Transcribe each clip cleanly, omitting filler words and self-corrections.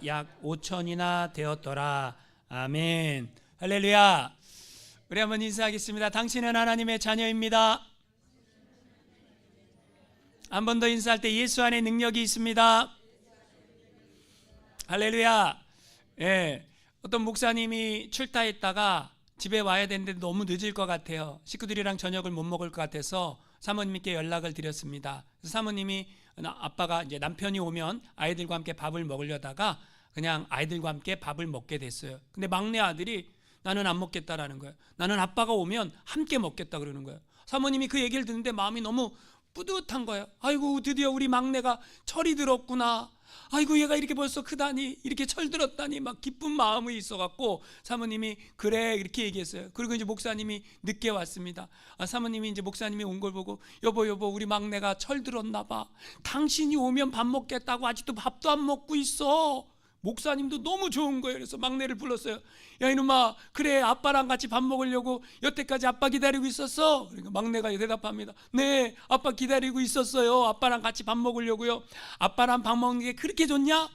약 5천이나 되었더라. 아멘. 할렐루야. 우리 한번 인사하겠습니다. 당신은 하나님의 자녀입니다. 한 번 더 인사할 때 예수 안에 능력이 있습니다. 할렐루야. 예, 어떤 목사님이 출타했다가 집에 와야 되는데 너무 늦을 것 같아요. 식구들이랑 저녁을 못 먹을 것 같아서 사모님께 연락을 드렸습니다. 그래서 사모님이 아빠가 이제 남편이 오면 아이들과 함께 밥을 먹으려다가 그냥 아이들과 함께 밥을 먹게 됐어요. 근데 막내 아들이 나는 안 먹겠다라는 거예요. 나는 아빠가 오면 함께 먹겠다 그러는 거예요. 사모님이 그 얘기를 듣는데 마음이 너무 뿌듯한 거예요. 아이고, 드디어 우리 막내가 철이 들었구나. 아이고, 얘가 이렇게 벌써 크다니, 이렇게 철들었다니 막 기쁜 마음이 있어갖고 사모님이 그래 이렇게 얘기했어요. 그리고 이제 목사님이 늦게 왔습니다. 사모님이 이제 목사님이 온 걸 보고 여보 우리 막내가 철들었나 봐. 당신이 오면 밥 먹겠다고 아직도 밥도 안 먹고 있어. 목사님도 너무 좋은 거예요. 그래서 막내를 불렀어요. 야 이놈아, 그래 아빠랑 같이 밥 먹으려고 여태까지 아빠 기다리고 있었어? 그러니까 막내가 대답합니다. 네, 아빠 기다리고 있었어요. 아빠랑 같이 밥 먹으려고요. 아빠랑 밥 먹는 게 그렇게 좋냐?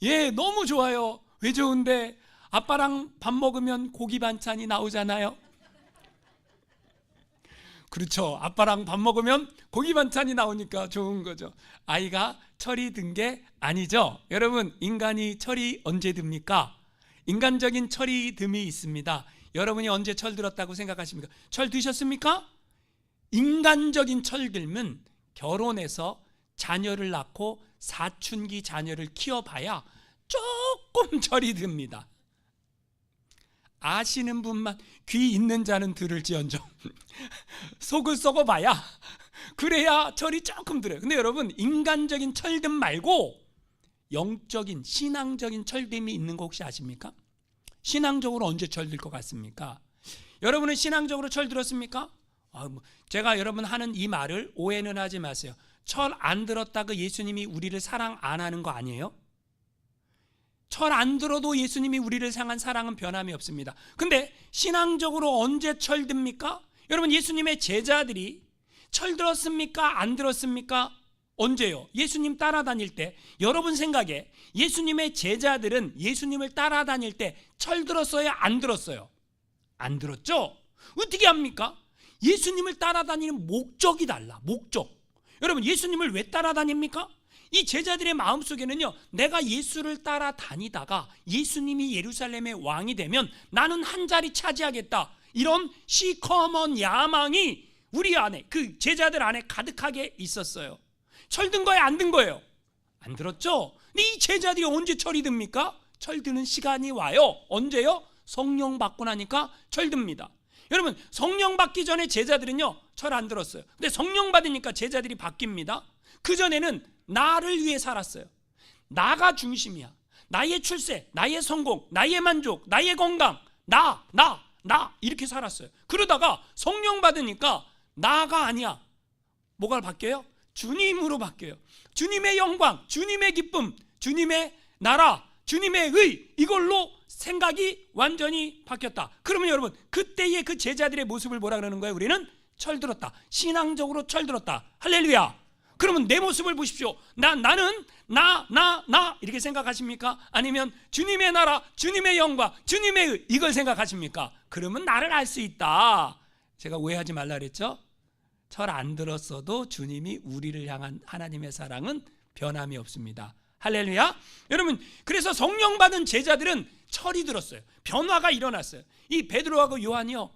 예, 너무 좋아요. 왜 좋은데? 아빠랑 밥 먹으면 고기 반찬이 나오잖아요. 그렇죠. 아빠랑 밥 먹으면 고기 반찬이 나오니까 좋은 거죠. 아이가 철이 든 게 아니죠. 여러분, 인간이 철이 언제 듭니까? 인간적인 철이 듦이 있습니다. 여러분이 언제 철 들었다고 생각하십니까? 철 드셨습니까? 인간적인 철듦은 결혼해서 자녀를 낳고 사춘기 자녀를 키워봐야 조금 철이 듭니다. 아시는 분만, 귀 있는 자는 들을지언정. 속을 썩어봐야 그래야 철이 조금 들어요. 근데 여러분, 인간적인 철듦 말고 영적인 신앙적인 철듦이 있는 거 혹시 아십니까? 신앙적으로 언제 철들 것 같습니까? 여러분은 신앙적으로 철 들었습니까? 제가 여러분 하는 이 말을 오해는 하지 마세요. 철 안 들었다고 예수님이 우리를 사랑 안 하는 거 아니에요? 철 안 들어도 예수님이 우리를 향한 사랑은 변함이 없습니다. 근데 신앙적으로 언제 철듭니까? 여러분, 예수님의 제자들이 철 들었습니까? 안 들었습니까? 언제요? 예수님 따라다닐 때. 여러분 생각에 예수님의 제자들은 예수님을 따라다닐 때 철 들었어요? 안 들었어요? 안 들었죠? 어떻게 합니까? 예수님을 따라다니는 목적이 달라. 목적. 여러분, 예수님을 왜 따라다닙니까? 이 제자들의 마음속에는요, 내가 예수를 따라다니다가 예수님이 예루살렘의 왕이 되면 나는 한 자리 차지하겠다, 이런 시커먼 야망이 우리 안에, 그 제자들 안에 가득하게 있었어요. 철든 거예요? 안 든 거예요? 안 들었죠? 근데 이 제자들이 언제 철이 듭니까? 철드는 시간이 와요. 언제요? 성령 받고 나니까 철듭니다. 여러분, 성령 받기 전에 제자들은요 철 안 들었어요. 근데 성령 받으니까 제자들이 바뀝니다. 그전에는 나를 위해 살았어요. 나가 중심이야. 나의 출세, 나의 성공, 나의 만족, 나의 건강, 나 이렇게 살았어요. 그러다가 성령 받으니까 나가 아니야. 뭐가 바뀌어요? 주님으로 바뀌어요. 주님의 영광, 주님의 기쁨, 주님의 나라, 주님의 의, 이걸로 생각이 완전히 바뀌었다. 그러면 여러분, 그때의 그 제자들의 모습을 뭐라 그러는 거예요? 우리는 철들었다. 신앙적으로 철들었다. 할렐루야. 그러면 내 모습을 보십시오. 나는 나 이렇게 생각하십니까? 아니면 주님의 나라, 주님의 영광, 주님의 의, 이걸 생각하십니까? 그러면 나를 알 수 있다. 제가 오해하지 말라 그랬죠? 철 안 들었어도 주님이 우리를 향한 하나님의 사랑은 변함이 없습니다. 할렐루야. 여러분, 그래서 성령 받은 제자들은 철이 들었어요. 변화가 일어났어요. 이 베드로하고 요한이요,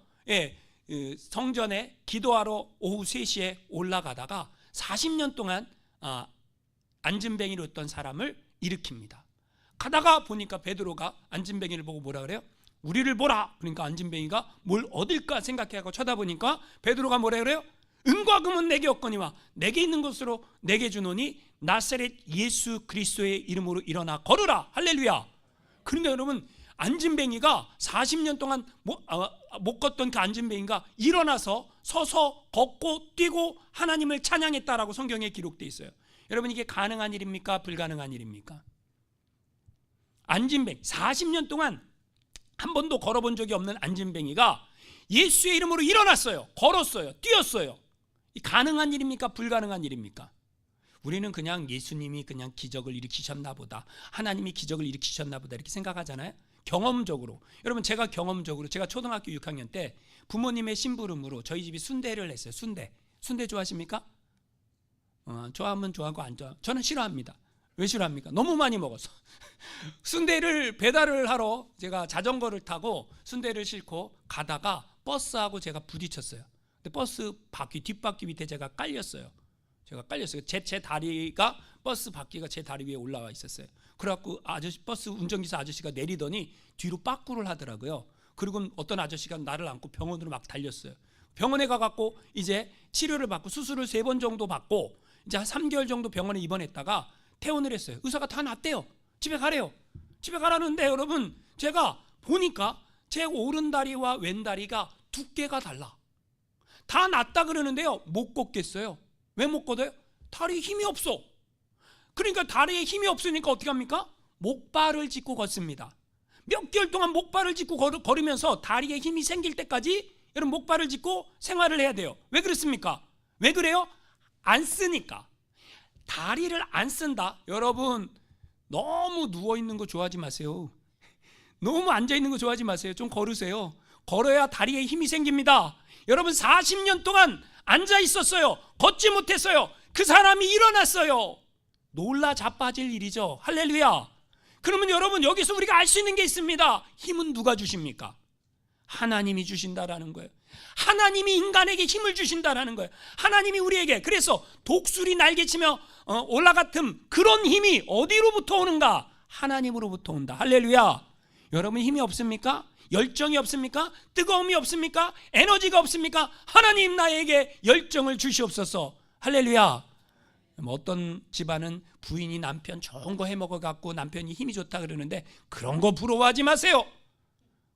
성전에 기도하러 오후 3시에 올라가다가 40년 동안 안진뱅이로 있던 사람을 일으킵니다. 가다가 보니까 베드로가 안진뱅이를 보고 뭐라 그래요? 우리를 보라. 그러니까 안진뱅이가 뭘 얻을까 생각해서 쳐다보니까 베드로가 뭐라 그래요? 은과 금은 내게 없거니와 내게 있는 것으로 내게 주노니 나사렛 예수 그리스도의 이름으로 일어나 걸으라. 할렐루야. 그런데 여러분, 안진뱅이가 40년 동안 못 걷던 그 안진뱅이가 일어나서 서서 걷고 뛰고 하나님을 찬양했다라고 성경에 기록되어 있어요. 여러분, 이게 가능한 일입니까? 불가능한 일입니까? 안진뱅이 40년 동안 한 번도 걸어본 적이 없는 안진뱅이가 예수의 이름으로 일어났어요. 걸었어요. 뛰었어요. 이 가능한 일입니까? 불가능한 일입니까? 우리는 그냥 예수님이 그냥 기적을 일으키셨나 보다, 하나님이 기적을 일으키셨나 보다 이렇게 생각하잖아요. 경험적으로. 여러분, 제가 초등학교 6학년 때 부모님의 심부름으로 저희 집이 순대를 했어요. 순대 좋아하십니까? 좋아하면 좋아하고 안 좋아. 저는 싫어합니다. 왜 싫어합니까? 너무 많이 먹어서. 순대를 배달을 하러 제가 자전거를 타고 순대를 싣고 가다가 버스하고 제가 부딪혔어요. 근데 버스 바퀴, 뒷바퀴 밑에 제가 깔렸어요. 제 다리가, 버스 바퀴가 제 다리 위에 올라와 있었어요. 그래갖고 버스 운전기사 아저씨가 내리더니 뒤로 빠꾸를 하더라고요. 그리고 어떤 아저씨가 나를 안고 병원으로 막 달렸어요. 병원에 가갖고 이제 치료를 받고 수술을 3번 정도 받고 이제 한 3개월 정도 병원에 입원했다가 퇴원을 했어요. 의사가 다 낫대요. 집에 가래요. 집에 가라는데 여러분, 제가 보니까 제 오른다리와 왼다리가 두께가 달라. 다 낫다 그러는데요, 못 걷겠어요. 왜 못 걷어요? 다리에 힘이 없어. 그러니까 다리에 힘이 없으니까 어떻게 합니까? 목발을 짚고 걷습니다. 몇 개월 동안 목발을 짚고 걸으면서 다리에 힘이 생길 때까지 여러분 목발을 짚고 생활을 해야 돼요. 왜 그렇습니까? 왜 그래요? 안 쓰니까. 다리를 안 쓴다. 여러분, 너무 누워있는 거 좋아하지 마세요. 너무 앉아있는 거 좋아하지 마세요. 좀 걸으세요. 걸어야 다리에 힘이 생깁니다. 여러분, 40년 동안 앉아 있었어요. 걷지 못했어요. 그 사람이 일어났어요. 놀라 자빠질 일이죠. 할렐루야. 그러면 여러분, 여기서 우리가 알 수 있는 게 있습니다. 힘은 누가 주십니까? 하나님이 주신다라는 거예요. 하나님이 인간에게 힘을 주신다라는 거예요. 하나님이 우리에게. 그래서 독수리 날개치며 올라갔음, 그런 힘이 어디로부터 오는가? 하나님으로부터 온다. 할렐루야. 여러분, 힘이 없습니까? 열정이 없습니까? 뜨거움이 없습니까? 에너지가 없습니까? 하나님, 나에게 열정을 주시옵소서. 할렐루야. 어떤 집안은 부인이 남편 좋은 거 해먹어 갖고 남편이 힘이 좋다 그러는데 그런 거 부러워하지 마세요.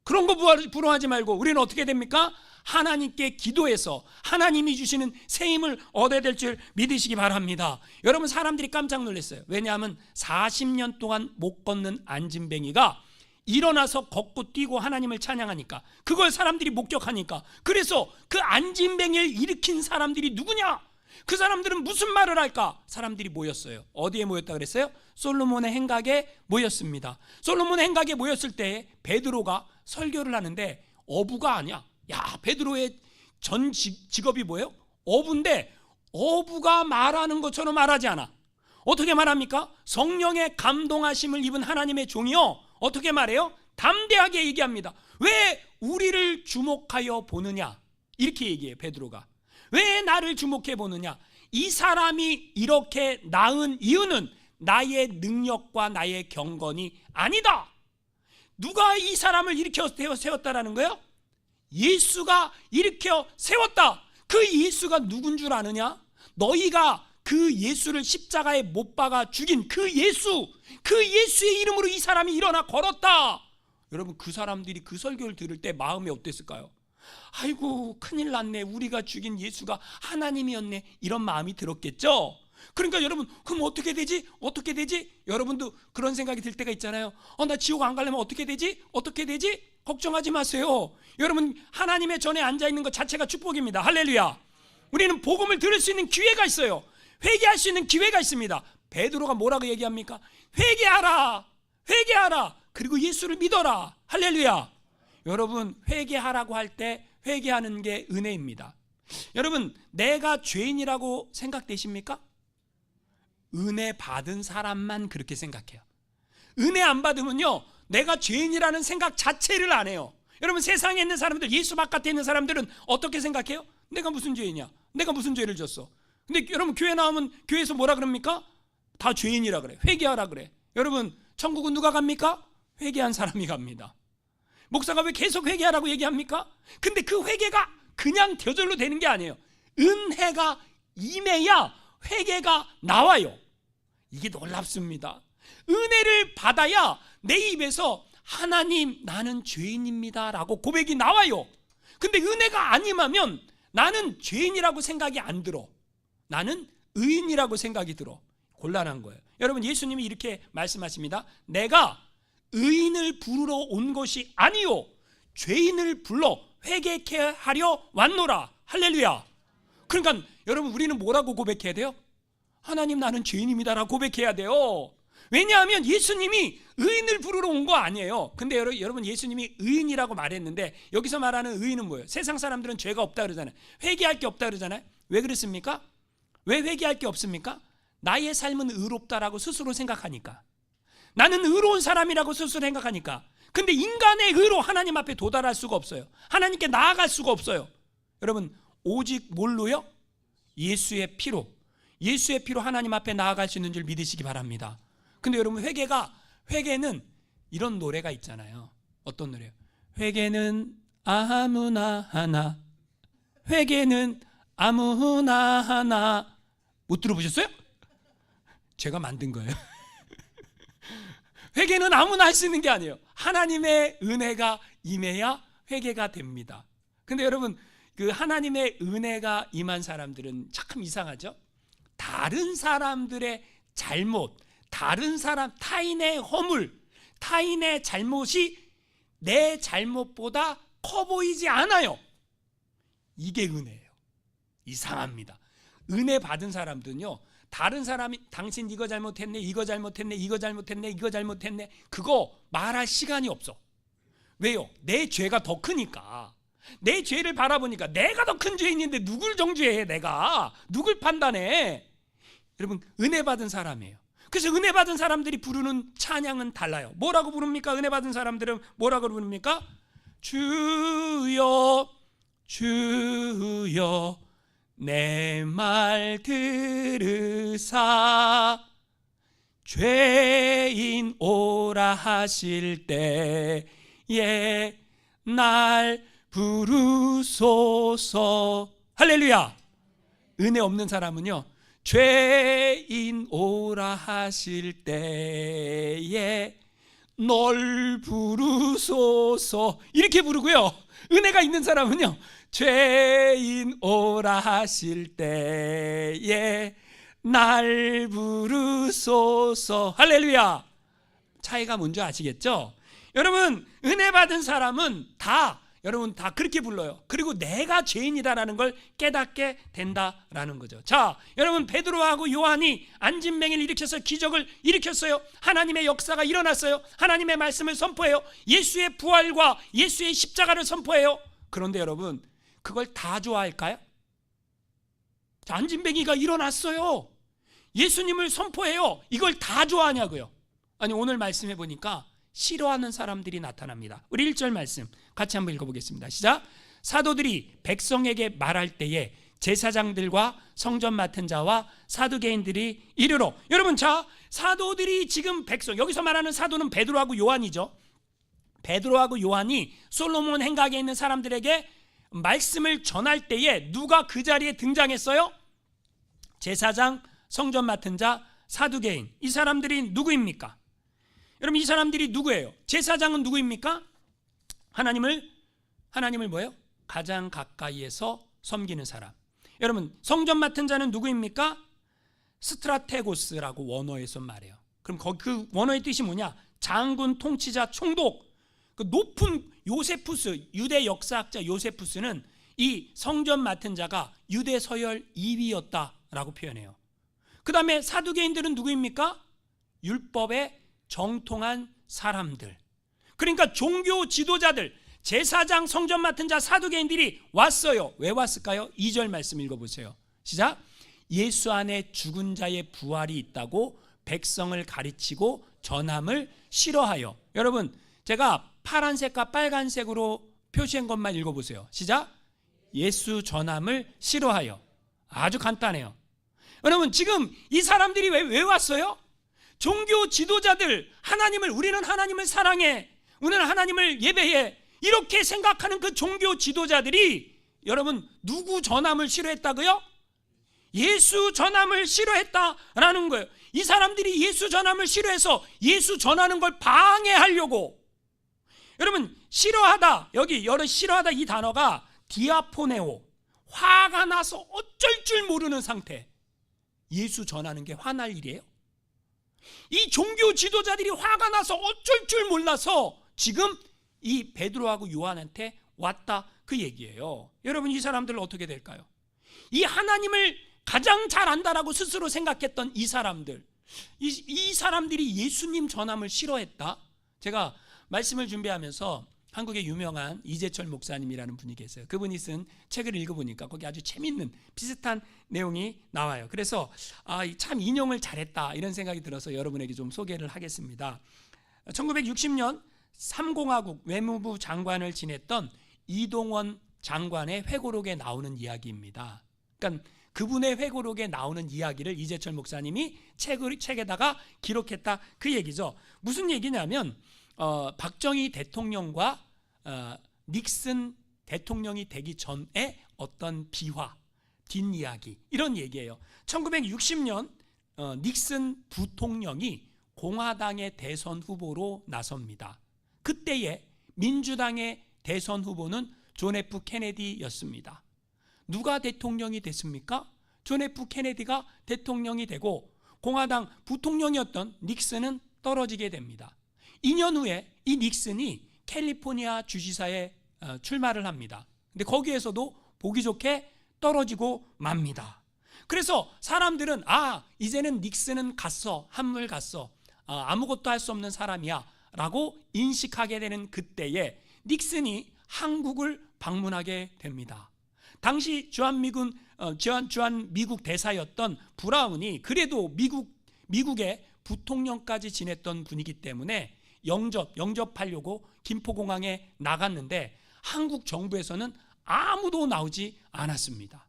그런 거 부러워하지 말고 우리는 어떻게 됩니까? 하나님께 기도해서 하나님이 주시는 새 힘을 얻어야 될 줄 믿으시기 바랍니다. 여러분, 사람들이 깜짝 놀랐어요. 왜냐하면 40년 동안 못 걷는 안진뱅이가 일어나서 걷고 뛰고 하나님을 찬양하니까, 그걸 사람들이 목격하니까. 그래서 그 안진뱅이를 일으킨 사람들이 누구냐? 그 사람들은 무슨 말을 할까? 사람들이 모였어요. 어디에 모였다 그랬어요? 솔로몬의 행각에 모였습니다. 솔로몬의 행각에 모였을 때 베드로가 설교를 하는데 어부가 아니야. 야, 베드로의 전 직업이 뭐예요? 어부인데 어부가 말하는 것처럼 말하지 않아. 어떻게 말합니까? 성령의 감동하심을 입은 하나님의 종이요, 어떻게 말해요? 담대하게 얘기합니다. 왜 우리를 주목하여 보느냐? 이렇게 얘기해요. 베드로가 왜 나를 주목해 보느냐? 이 사람이 이렇게 나은 이유는 나의 능력과 나의 경건이 아니다. 누가 이 사람을 일으켜 세웠다라는 거예요? 예수가 일으켜 세웠다. 그 예수가 누군 줄 아느냐? 너희가 그 예수를 십자가에 못 박아 죽인 그 예수의 이름으로 이 사람이 일어나 걸었다. 여러분, 그 사람들이 그 설교를 들을 때 마음이 어땠을까요? 아이고, 큰일 났네. 우리가 죽인 예수가 하나님이었네. 이런 마음이 들었겠죠. 그러니까 여러분, 그럼 어떻게 되지? 여러분도 그런 생각이 들 때가 있잖아요. 나 지옥 안 가려면 어떻게 되지? 걱정하지 마세요. 여러분, 하나님의 전에 앉아있는 것 자체가 축복입니다. 할렐루야. 우리는 복음을 들을 수 있는 기회가 있어요. 회개할 수 있는 기회가 있습니다. 베드로가 뭐라고 얘기합니까? 회개하라. 그리고 예수를 믿어라. 할렐루야. 여러분, 회개하라고 할 때 회개하는 게 은혜입니다. 여러분, 내가 죄인이라고 생각되십니까? 은혜 받은 사람만 그렇게 생각해요. 은혜 안 받으면요, 내가 죄인이라는 생각 자체를 안 해요. 여러분, 세상에 있는 사람들, 예수 바깥에 있는 사람들은 어떻게 생각해요? 내가 무슨 죄이냐? 내가 무슨 죄를 졌어? 근데 여러분, 교회 나오면 교회에서 뭐라 그럽니까? 다 죄인이라 그래. 회개하라 그래. 여러분, 천국은 누가 갑니까? 회개한 사람이 갑니다. 목사가 왜 계속 회개하라고 얘기합니까? 근데 그 회개가 그냥 저절로 되는 게 아니에요. 은혜가 임해야 회개가 나와요. 이게 놀랍습니다. 은혜를 받아야 내 입에서 하나님, 나는 죄인입니다 라고 고백이 나와요. 근데 은혜가 안 임하면 나는 죄인이라고 생각이 안 들어. 나는 의인이라고 생각이 들어. 곤란한 거예요. 여러분, 예수님이 이렇게 말씀하십니다. 내가 의인을 부르러 온 것이 아니요, 죄인을 불러 회개케 하려 왔노라. 할렐루야. 그러니까 여러분, 우리는 뭐라고 고백해야 돼요? 하나님 나는 죄인입니다라고 고백해야 돼요. 왜냐하면 예수님이 의인을 부르러 온 거 아니에요. 근데 여러분 예수님이 의인이라고 말했는데 여기서 말하는 의인은 뭐예요? 세상 사람들은 죄가 없다 그러잖아요. 회개할 게 없다 그러잖아요. 왜 그렇습니까? 왜 회개할 게 없습니까? 나의 삶은 의롭다라고 스스로 생각하니까. 나는 의로운 사람이라고 스스로 생각하니까. 근데 인간의 의로 하나님 앞에 도달할 수가 없어요. 하나님께 나아갈 수가 없어요. 여러분 오직 뭘로요? 예수의 피로. 예수의 피로 하나님 앞에 나아갈 수 있는 줄 믿으시기 바랍니다. 근데 여러분 회개는 이런 노래가 있잖아요. 어떤 노래요? 회개는 아무나 하나. 회개는 아무나 하나. 못 들어보셨어요? 제가 만든 거예요. 회개는 아무나 할 수 있는 게 아니에요. 하나님의 은혜가 임해야 회개가 됩니다. 근데 여러분 그 하나님의 은혜가 임한 사람들은 참 이상하죠? 다른 사람들의 잘못, 다른 사람 타인의 허물, 타인의 잘못이 내 잘못보다 커 보이지 않아요. 이게 은혜예요. 이상합니다. 은혜 받은 사람들은요, 다른 사람이 당신 이거 잘못했네, 이거 잘못했네, 이거 잘못했네, 이거 잘못했네, 그거 말할 시간이 없어. 왜요? 내 죄가 더 크니까. 내 죄를 바라보니까 내가 더 큰 죄인인데 누굴 정죄해? 내가 누굴 판단해? 여러분 은혜 받은 사람이에요. 그래서 은혜 받은 사람들이 부르는 찬양은 달라요. 뭐라고 부릅니까? 은혜 받은 사람들은 뭐라고 부릅니까? 주여 주여 내 말 들으사 죄인 오라 하실 때에 날 부르소서. 할렐루야. 은혜 없는 사람은요, 죄인 오라 하실 때에 널 부르소서 이렇게 부르고요, 은혜가 있는 사람은요, 죄인 오라 하실 때에 날 부르소서. 할렐루야. 차이가 뭔지 아시겠죠? 여러분 은혜 받은 사람은 여러분 다 그렇게 불러요. 그리고 내가 죄인이다라는 걸 깨닫게 된다라는 거죠. 자, 여러분 베드로하고 요한이 안진뱅이를 일으켜서 기적을 일으켰어요. 하나님의 역사가 일어났어요. 하나님의 말씀을 선포해요. 예수의 부활과 예수의 십자가를 선포해요. 그런데 여러분 그걸 다 좋아할까요? 자, 안진뱅이가 일어났어요. 예수님을 선포해요. 이걸 다 좋아하냐고요? 아니 오늘 말씀해 보니까 싫어하는 사람들이 나타납니다. 우리 1절 말씀 같이 한번 읽어보겠습니다. 시작. 사도들이 백성에게 말할 때에 제사장들과 성전 맡은 자와 사두개인들이 이르러. 여러분 자, 사도들이 지금 여기서 말하는 사도는 베드로하고 요한이죠. 베드로하고 요한이 솔로몬 행각에 있는 사람들에게 말씀을 전할 때에 누가 그 자리에 등장했어요? 제사장, 성전 맡은 자, 사두개인. 이 사람들이 누구입니까? 여러분 이 사람들이 누구예요? 제사장은 누구입니까? 하나님을 뭐예요? 가장 가까이에서 섬기는 사람. 여러분 성전 맡은 자는 누구입니까? 스트라테고스라고 원어에서 말해요. 그럼 그 원어의 뜻이 뭐냐? 장군, 통치자, 총독. 그 높은 요세푸스, 유대 역사학자 요세푸스는 이 성전 맡은 자가 유대 서열 2위였다라고 표현해요. 그 다음에 사두개인들은 누구입니까? 율법에 정통한 사람들. 그러니까 종교 지도자들, 제사장, 성전 맡은 자, 사두개인들이 왔어요. 왜 왔을까요? 2절 말씀 읽어보세요. 시작. 예수 안에 죽은 자의 부활이 있다고 백성을 가르치고 전함을 싫어하여. 여러분 제가 파란색과 빨간색으로 표시한 것만 읽어보세요. 시작. 예수 전함을 싫어하여. 아주 간단해요. 여러분 지금 이 사람들이 왜 왔어요? 종교 지도자들, 우리는 하나님을 사랑해, 우리는 하나님을 예배해, 이렇게 생각하는 그 종교 지도자들이 여러분 누구 전함을 싫어했다고요? 예수 전함을 싫어했다라는 거예요. 이 사람들이 예수 전함을 싫어해서 예수 전하는 걸 방해하려고. 여러분 싫어하다, 여기 싫어하다 이 단어가 디아포네오, 화가 나서 어쩔 줄 모르는 상태. 예수 전하는 게 화날 일이에요? 이 종교 지도자들이 화가 나서 어쩔 줄 몰라서 지금 이 베드로하고 요한한테 왔다 그 얘기예요. 여러분 이 사람들은 어떻게 될까요? 이 하나님을 가장 잘 안다라고 스스로 생각했던 이 사람들, 이 사람들이 예수님 전함을 싫어했다. 제가 말씀을 준비하면서 한국의 유명한 이재철 목사님이라는 분이 계세요. 그분이 쓴 책을 읽어보니까 거기 아주 재밌는 비슷한 내용이 나와요. 그래서 참 인용을 잘했다 이런 생각이 들어서 여러분에게 좀 소개를 하겠습니다. 1960년 3공화국 외무부 장관을 지냈던 이동원 장관의 회고록에 나오는 이야기입니다. 그러니까 그분의 회고록에 나오는 이야기를 이재철 목사님이 책에다가 기록했다 그 얘기죠. 무슨 얘기냐면 박정희 대통령과 닉슨 대통령이 되기 전에 어떤 비화, 뒷이야기 이런 얘기예요. 1960년 닉슨 부통령이 공화당의 대선 후보로 나섭니다. 그때의 민주당의 대선 후보는 존 F 케네디였습니다. 누가 대통령이 됐습니까? 존 F 케네디가 대통령이 되고 공화당 부통령이었던 닉슨은 떨어지게 됩니다. 2년 후에 이 닉슨이 캘리포니아 주지사에 출마를 합니다. 근데 거기에서도 보기 좋게 떨어지고 맙니다. 그래서 사람들은 이제는 닉슨은 갔어, 한물 갔어, 아무것도 할 수 없는 사람이야 라고 인식하게 되는 그때에 닉슨이 한국을 방문하게 됩니다. 당시 주한 미국 대사였던 브라운이 그래도 미국의 부통령까지 지냈던 분이기 때문에 영접하려고 김포공항에 나갔는데 한국 정부에서는 아무도 나오지 않았습니다.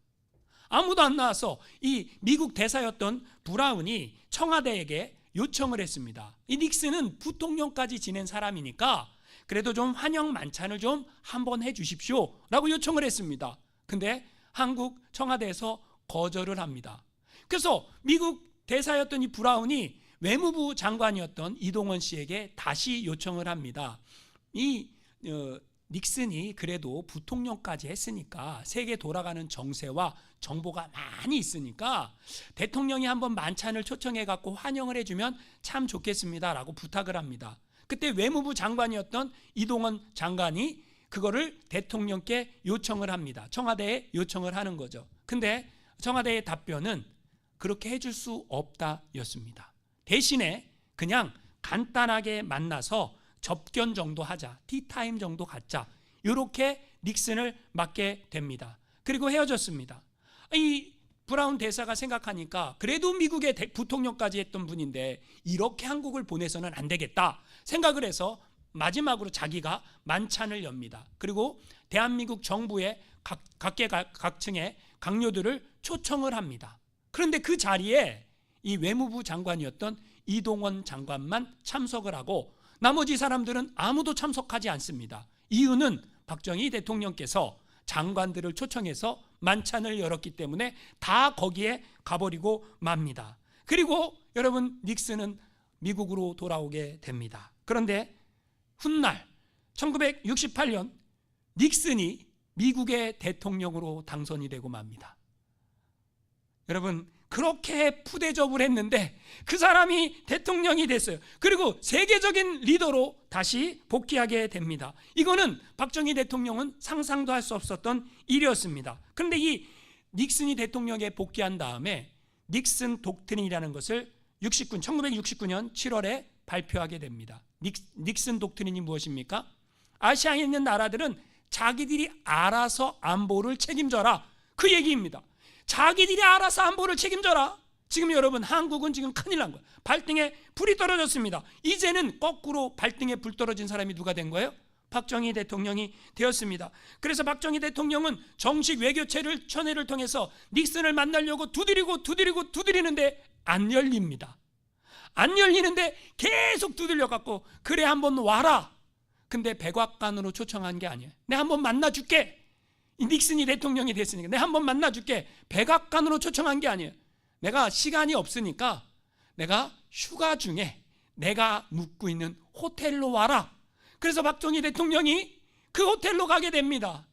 아무도 안 나와서 이 미국 대사였던 브라운이 청와대에게 요청을 했습니다. 이 닉슨은 부통령까지 지낸 사람이니까 그래도 좀 환영 만찬을 좀 한번 해 주십시오 라고 요청을 했습니다. 근데 한국 청와대에서 거절을 합니다. 그래서 미국 대사였던 이 브라운이 외무부 장관이었던 이동원 씨에게 다시 요청을 합니다. 이 닉슨이 그래도 부통령까지 했으니까 세계 돌아가는 정세와 정보가 많이 있으니까 대통령이 한번 만찬을 초청해 갖고 환영을 해주면 참 좋겠습니다 라고 부탁을 합니다. 그때 외무부 장관이었던 이동원 장관이 그거를 대통령께 요청을 합니다. 청와대에 요청을 하는 거죠. 근데 청와대의 답변은 그렇게 해줄 수 없다였습니다. 대신에 그냥 간단하게 만나서 접견 정도 하자, 티타임 정도 갖자, 이렇게 닉슨을 맡게 됩니다. 그리고 헤어졌습니다. 이 브라운 대사가 생각하니까 그래도 미국의 부통령까지 했던 분인데 이렇게 한국을 보내서는 안 되겠다 생각을 해서 마지막으로 자기가 만찬을 엽니다. 그리고 대한민국 정부의 각계각층의 강요들을 초청을 합니다. 그런데 그 자리에 이 외무부 장관이었던 이동원 장관만 참석을 하고 나머지 사람들은 아무도 참석하지 않습니다. 이유는 박정희 대통령께서 장관들을 초청해서 만찬을 열었기 때문에 다 거기에 가버리고 맙니다. 그리고 여러분 닉슨은 미국으로 돌아오게 됩니다. 그런데 훗날 1968년 닉슨이 미국의 대통령으로 당선이 되고 맙니다. 여러분 그렇게 푸대접을 했는데 그 사람이 대통령이 됐어요. 그리고 세계적인 리더로 다시 복귀하게 됩니다. 이거는 박정희 대통령은 상상도 할 수 없었던 일이었습니다. 그런데 이 닉슨이 대통령에 복귀한 다음에 닉슨 독트린이라는 것을 1969년 7월에 발표하게 됩니다. 닉슨 독트린이 무엇입니까? 아시아에 있는 나라들은 자기들이 알아서 안보를 책임져라 그 얘기입니다. 자기들이 알아서 안보를 책임져라. 지금 여러분 한국은 지금 큰일 난 거예요. 발등에 불이 떨어졌습니다. 이제는 거꾸로 발등에 불 떨어진 사람이 누가 된 거예요? 박정희 대통령이 되었습니다. 그래서 박정희 대통령은 정식 외교체를 천회를 통해서 닉슨을 만나려고 두드리는데 안 열립니다. 안 열리는데 계속 두들려 갖고 그래 한번 와라. 근데 백악관으로 초청한 게 아니에요. 내가 한번 만나줄게. 이 닉슨이 대통령이 됐으니까 내가 한번 만나줄게. 백악관으로 초청한 게 아니에요. 내가 시간이 없으니까 내가 휴가 중에 내가 묵고 있는 호텔로 와라. 그래서 박정희 대통령이 그 호텔로 가게 됩니다.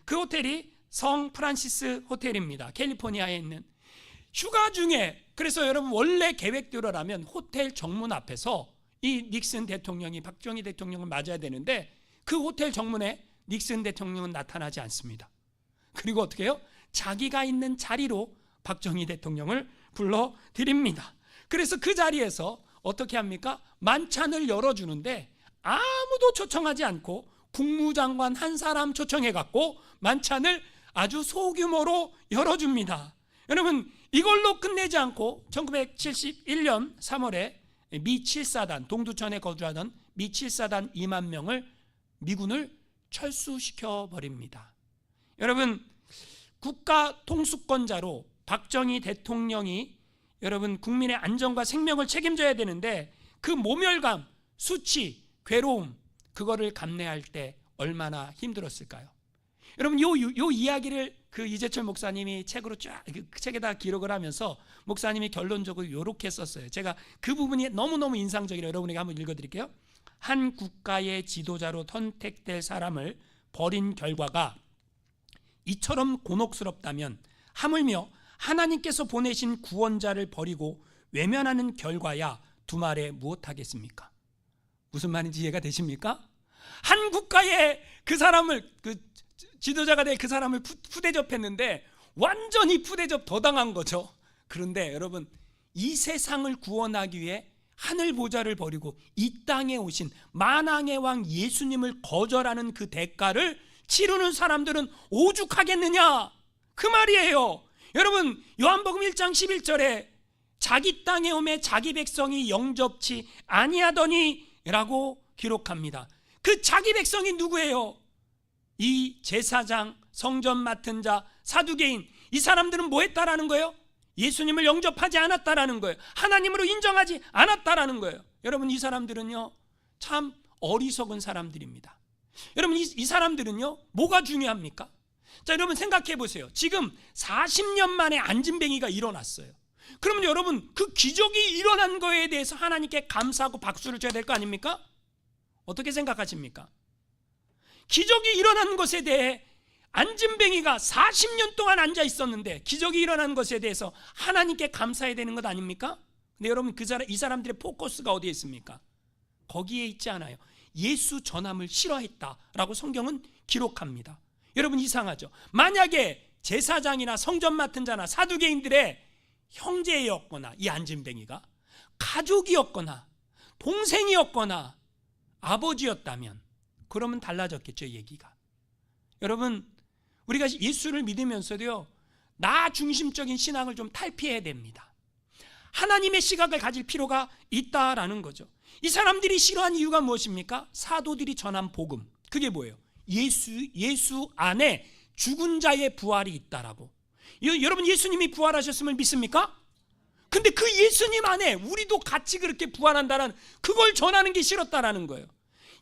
그 호텔이 성 프란시스 호텔입니다. 캘리포니아에 있는. 휴가 중에 그래서 여러분 원래 계획대로라면 호텔 정문 앞에서 이 닉슨 대통령이 박정희 대통령을 맞아야 되는데 그 호텔 정문에 닉슨 대통령은 나타나지 않습니다. 그리고 어떻게 해요? 자기가 있는 자리로 박정희 대통령을 불러드립니다. 그래서 그 자리에서 어떻게 합니까? 만찬을 열어주는데 아무도 초청하지 않고 국무장관 한 사람 초청해갖고 만찬을 아주 소규모로 열어줍니다. 여러분, 이걸로 끝내지 않고 1971년 3월에 미 7사단, 동두천에 거주하던 미 7사단 2만 명을 미군을 철수시켜 버립니다. 여러분, 국가 통수권자로 박정희 대통령이 여러분 국민의 안전과 생명을 책임져야 되는데 그 모멸감, 수치, 괴로움, 그거를 감내할 때 얼마나 힘들었을까요? 여러분, 요 이야기를 그 이재철 목사님이 책으로 쫙 책에다 기록을 하면서 목사님이 결론적으로 요렇게 썼어요. 제가 그 부분이 너무너무 인상적이라 여러분에게 한번 읽어드릴게요. 한 국가의 지도자로 선택될 사람을 버린 결과가 이처럼 곤혹스럽다면 하물며 하나님께서 보내신 구원자를 버리고 외면하는 결과야 두말에 무엇하겠습니까? 무슨 말인지 이해가 되십니까? 한 국가의 그 사람을, 그 지도자가 될 그 사람을 푸대접했는데 완전히 푸대접 더 당한 거죠. 그런데 여러분, 이 세상을 구원하기 위해 하늘 보좌를 버리고 이 땅에 오신 만왕의 왕 예수님을 거절하는 그 대가를 치르는 사람들은 오죽하겠느냐, 그 말이에요. 여러분, 요한복음 1장 11절에 자기 땅에 오매 자기 백성이 영접치 아니하더니 라고 기록합니다. 그 자기 백성이 누구예요? 이 제사장, 성전 맡은 자, 사두개인, 이 사람들은 뭐 했다라는 거예요? 예수님을 영접하지 않았다라는 거예요. 하나님으로 인정하지 않았다라는 거예요. 여러분, 이 사람들은요 참 어리석은 사람들입니다. 여러분, 이 사람들은요 뭐가 중요합니까? 자, 여러분 생각해 보세요. 지금 40년 만에 안진뱅이가 일어났어요. 그러면 여러분, 그 기적이 일어난 거에 대해서 하나님께 감사하고 박수를 쳐야 될 거 아닙니까? 어떻게 생각하십니까? 기적이 일어난 것에 대해 안진뱅이가 40년 동안 앉아 있었는데 기적이 일어난 것에 대해서 하나님께 감사해야 되는 것 아닙니까? 근데 여러분, 이 사람들의 포커스가 어디에 있습니까? 거기에 있지 않아요. 예수 전함을 싫어했다라고 성경은 기록합니다. 여러분, 이상하죠? 만약에 제사장이나 성전 맡은 자나 사두개인들의 형제였거나 이 안진뱅이가 가족이었거나 동생이었거나 아버지였다면 그러면 달라졌겠죠, 얘기가. 여러분, 우리가 예수를 믿으면서도요 나 중심적인 신앙을 좀 탈피해야 됩니다. 하나님의 시각을 가질 필요가 있다라는 거죠. 이 사람들이 싫어한 이유가 무엇입니까? 사도들이 전한 복음, 그게 뭐예요? 예수 안에 죽은 자의 부활이 있다라고. 여러분, 예수님이 부활하셨음을 믿습니까? 근데 그 예수님 안에 우리도 같이 그렇게 부활한다는 그걸 전하는 게 싫었다라는 거예요.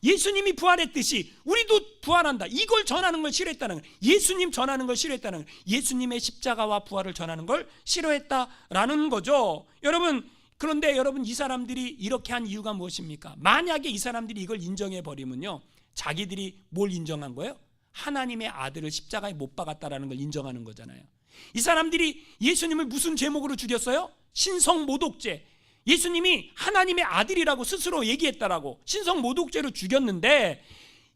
예수님이 부활했듯이 우리도 부활한다, 이걸 전하는 걸 싫어했다는 거예요. 예수님 전하는 걸 싫어했다는 거예요. 예수님의 십자가와 부활을 전하는 걸 싫어했다라는 거죠. 여러분, 그런데 여러분, 이 사람들이 이렇게 한 이유가 무엇입니까? 만약에 이 사람들이 이걸 인정해 버리면요, 자기들이 뭘 인정한 거예요? 하나님의 아들을 십자가에 못 박았다라는 걸 인정하는 거잖아요. 이 사람들이 예수님을 무슨 제목으로 죽였어요? 신성모독죄. 예수님이 하나님의 아들이라고 스스로 얘기했다라고 신성모독죄로 죽였는데,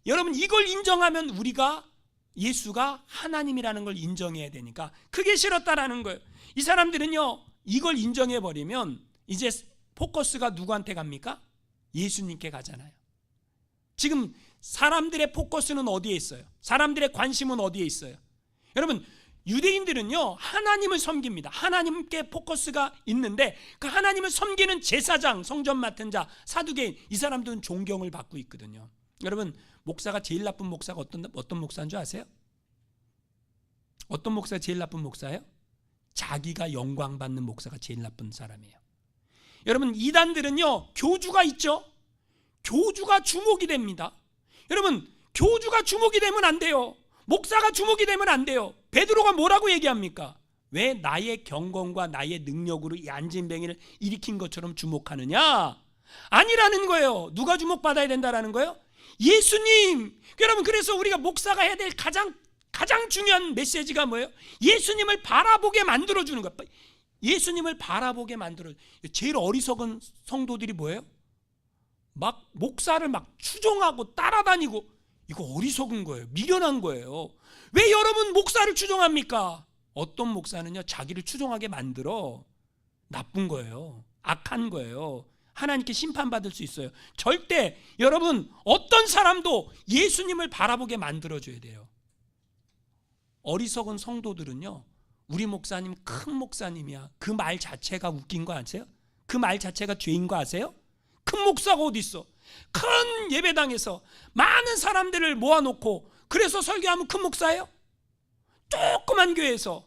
여러분, 이걸 인정하면 우리가 예수가 하나님이라는 걸 인정해야 되니까 그게 싫었다라는 거예요. 이 사람들은요 이걸 인정해 버리면 이제 포커스가 누구한테 갑니까? 예수님께 가잖아요. 지금 사람들의 포커스는 어디에 있어요? 사람들의 관심은 어디에 있어요? 여러분, 유대인들은요 하나님을 섬깁니다. 하나님께 포커스가 있는데 그 하나님을 섬기는 제사장, 성전 맡은 자, 사두개인, 이 사람들은 존경을 받고 있거든요. 여러분, 목사가 제일 나쁜 목사가 어떤 목사인 줄 아세요? 어떤 목사가 제일 나쁜 목사예요? 자기가 영광 받는 목사가 제일 나쁜 사람이에요. 여러분, 이단들은요 교주가 있죠. 교주가 주목이 됩니다. 여러분, 교주가 주목이 되면 안 돼요. 목사가 주목이 되면 안 돼요. 베드로가 뭐라고 얘기합니까? 왜 나의 경건과 나의 능력으로 이 안진뱅이를 일으킨 것처럼 주목하느냐? 아니라는 거예요. 누가 주목받아야 된다라는 거예요? 예수님. 여러분, 그래서 우리가 목사가 해야 될 가장 중요한 메시지가 뭐예요? 예수님을 바라보게 만들어주는 것. 예수님을 바라보게 만들어. 제일 어리석은 성도들이 뭐예요? 막 목사를 막 추종하고 따라다니고. 이거 어리석은 거예요. 미련한 거예요. 왜 여러분 목사를 추종합니까? 어떤 목사는요 자기를 추종하게 만들어 나쁜 거예요. 악한 거예요. 하나님께 심판받을 수 있어요. 절대 여러분 어떤 사람도 예수님을 바라보게 만들어줘야 돼요. 어리석은 성도들은요 우리 목사님 큰 목사님이야. 그 말 자체가 웃긴 거 아세요? 그 말 자체가 죄인 거 아세요? 큰 목사가 어디 있어? 큰 예배당에서 많은 사람들을 모아놓고 그래서 설교하면 큰 목사예요? 조그만 교회에서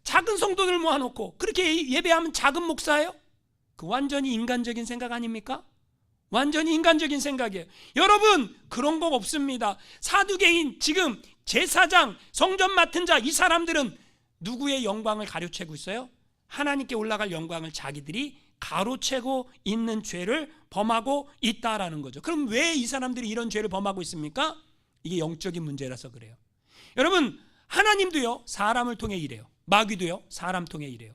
작은 성도들 모아놓고 그렇게 예배하면 작은 목사예요? 그 완전히 인간적인 생각 아닙니까? 완전히 인간적인 생각이에요. 여러분 그런 거 없습니다. 사두개인, 지금 제사장, 성전 맡은 자, 이 사람들은 누구의 영광을 가로채고 있어요? 하나님께 올라갈 영광을 자기들이 가로채고 있는 죄를 범하고 있다라는 거죠. 그럼 왜 이 사람들이 이런 죄를 범하고 있습니까? 이게 영적인 문제라서 그래요. 여러분 하나님도요 사람을 통해 일해요. 마귀도요 사람 통해 일해요.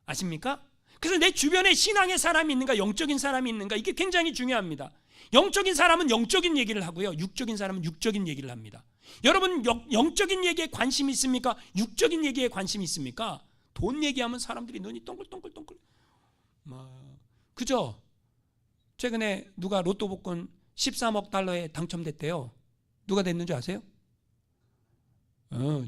아십니까? 그래서 내 주변에 신앙의 사람이 있는가 영적인 사람이 있는가 이게 굉장히 중요합니다. 영적인 사람은 영적인 얘기를 하고요 육적인 사람은 육적인 얘기를 합니다. 여러분 영적인 얘기에 관심이 있습니까? 육적인 얘기에 관심이 있습니까? 돈 얘기하면 사람들이 눈이 동글동글동글 그죠? 최근에 누가 로또 복권 13억 달러에 당첨됐대요. 누가 됐는지 아세요?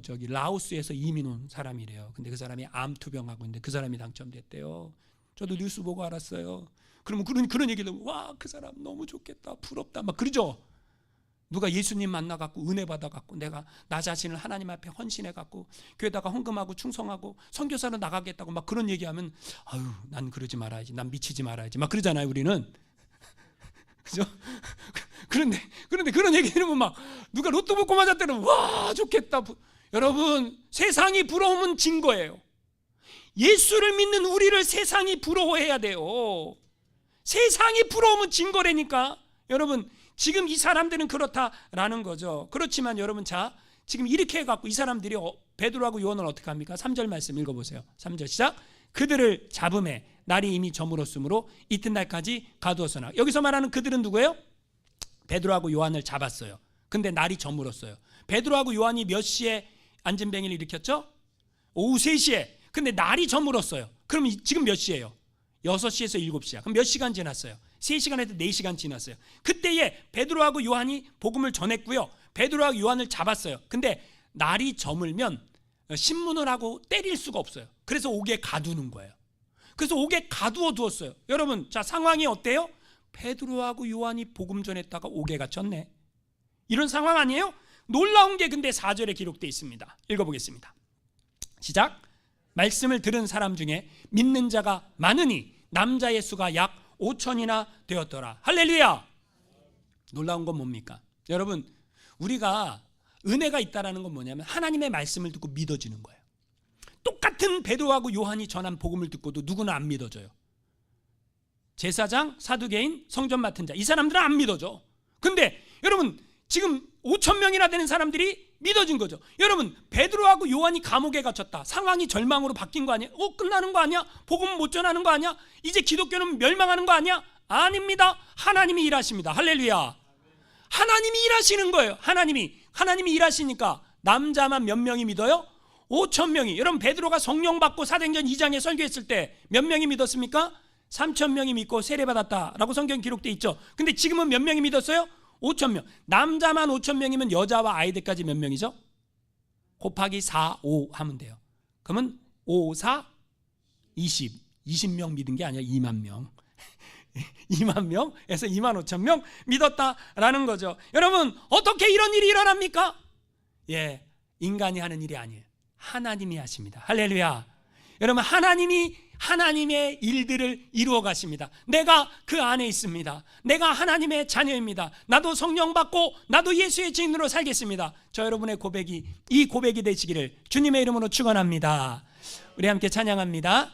저기 라오스에서 이민 온 사람이래요. 근데 그 사람이 암투병하고 있는데 그 사람이 당첨됐대요. 저도 뉴스 보고 알았어요. 그러면 그런 얘기를 하면 와, 그 사람 너무 좋겠다, 부럽다 막 그러죠. 누가 예수님 만나갖고 은혜 받아갖고 내가 나 자신을 하나님 앞에 헌신해갖고 교회다가 헌금하고 충성하고 선교사로 나가겠다고 막 그런 얘기하면 아유 난 그러지 말아야지, 난 미치지 말아야지 막 그러잖아요 우리는. 그죠? 그런데 그런 얘기 들으면 막 누가 로또 복권 맞았다면 와 좋겠다. 여러분 세상이 부러우면 진 거예요. 예수를 믿는 우리를 세상이 부러워해야 돼요. 세상이 부러우면 진 거라니까. 여러분 지금 이 사람들은 그렇다라는 거죠. 그렇지만 여러분 자 지금 이렇게 해갖고 이 사람들이 베드로하고 요한은 어떻게 합니까? 3절 말씀 읽어보세요. 3절 시작. 그들을 잡음에 날이 이미 저물었으므로 이튿날까지 가두었으나. 여기서 말하는 그들은 누구예요? 베드로하고 요한을 잡았어요. 근데 날이 저물었어요. 베드로하고 요한이 몇 시에 안진뱅이를 일으켰죠? 오후 3시에. 근데 날이 저물었어요. 그럼 지금 몇 시예요? 6시에서 7시야. 그럼 몇 시간 지났어요? 3시간에서 4시간 지났어요. 그때에 베드로하고 요한이 복음을 전했고요. 베드로하고 요한을 잡았어요. 근데 날이 저물면 신문을 하고 때릴 수가 없어요. 그래서 옥에 가두는 거예요. 그래서 옥에 가두어 두었어요. 여러분 자 상황이 어때요? 베드로하고 요한이 복음 전했다가 옥에 갇혔네. 이런 상황 아니에요? 놀라운 게 근데 4절에 기록되어 있습니다. 읽어보겠습니다. 시작. 말씀을 들은 사람 중에 믿는 자가 많으니 남자의 수가 약 5천이나 되었더라. 할렐루야. 놀라운 건 뭡니까? 여러분 우리가 은혜가 있다라는 건 뭐냐면 하나님의 말씀을 듣고 믿어지는 거예요. 똑같은 베드로하고 요한이 전한 복음을 듣고도 누구는 안 믿어져요. 제사장, 사두개인, 성전 맡은 자 이 사람들은 안 믿어져. 근데 여러분 지금 5천 명이나 되는 사람들이 믿어진 거죠. 여러분 베드로하고 요한이 감옥에 갇혔다. 상황이 절망으로 바뀐 거 아니야? 끝나는 거 아니야? 복음 못 전하는 거 아니야? 이제 기독교는 멸망하는 거 아니야? 아닙니다. 하나님이 일하십니다. 할렐루야. 하나님이 일하시는 거예요. 하나님이 일하시니까 남자만 몇 명이 믿어요? 5천 명이. 여러분 베드로가 성령 받고 사도행전 2장에 설교했을 때 몇 명이 믿었습니까? 3천 명이 믿고 세례받았다라고 성경 기록되어 있죠. 근데 지금은 몇 명이 믿었어요? 5천 명. 남자만 5천 명이면 여자와 아이들까지 몇 명이죠? 곱하기 4, 5 하면 돼요. 그러면 5, 4, 20. 20명 믿은 게 아니라 2만 명. 2만 명에서 2만 5천 명 믿었다라는 거죠. 여러분 어떻게 이런 일이 일어납니까? 예, 인간이 하는 일이 아니에요. 하나님이 하십니다. 할렐루야. 여러분 하나님의 일들을 이루어 가십니다. 내가 그 안에 있습니다. 내가 하나님의 자녀입니다. 나도 성령 받고 나도 예수의 증인으로 살겠습니다. 저 여러분의 고백이 이 고백이 되시기를 주님의 이름으로 축원합니다. 우리 함께 찬양합니다.